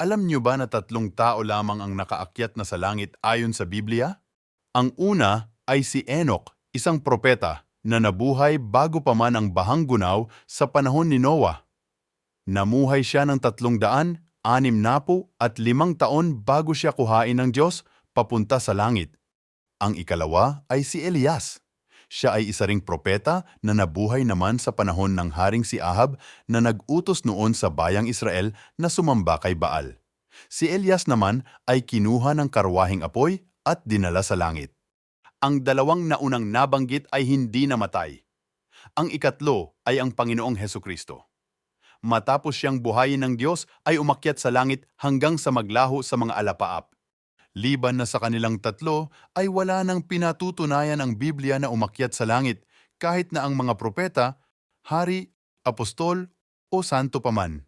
Alam niyo ba na 3 tao lamang ang nakaakyat na sa langit ayon sa Biblia? Ang una ay si Enoch, isang propeta na nabuhay bago pa man ang bahang gunaw sa panahon ni Noah. Namuhay siya ng 365 taon bago siya kuhain ng Diyos papunta sa langit. Ang ikalawa ay si Elias. Siya ay isa ring propeta na nabuhay naman sa panahon ng Haring si Ahab na nag-utos noon sa bayang Israel na sumamba kay Baal. Si Elias naman ay kinuha ng karwaheng apoy at dinala sa langit. Ang dalawang naunang nabanggit ay hindi namatay. Ang ikatlo ay ang Panginoong Hesukristo. Matapos siyang buhayin ng Diyos ay umakyat sa langit hanggang sa maglaho sa mga alapaap. Liban na sa kanilang tatlo ay wala nang pinatutunayan ang Biblia na umakyat sa langit kahit na ang mga propeta, hari, apostol o santo paman.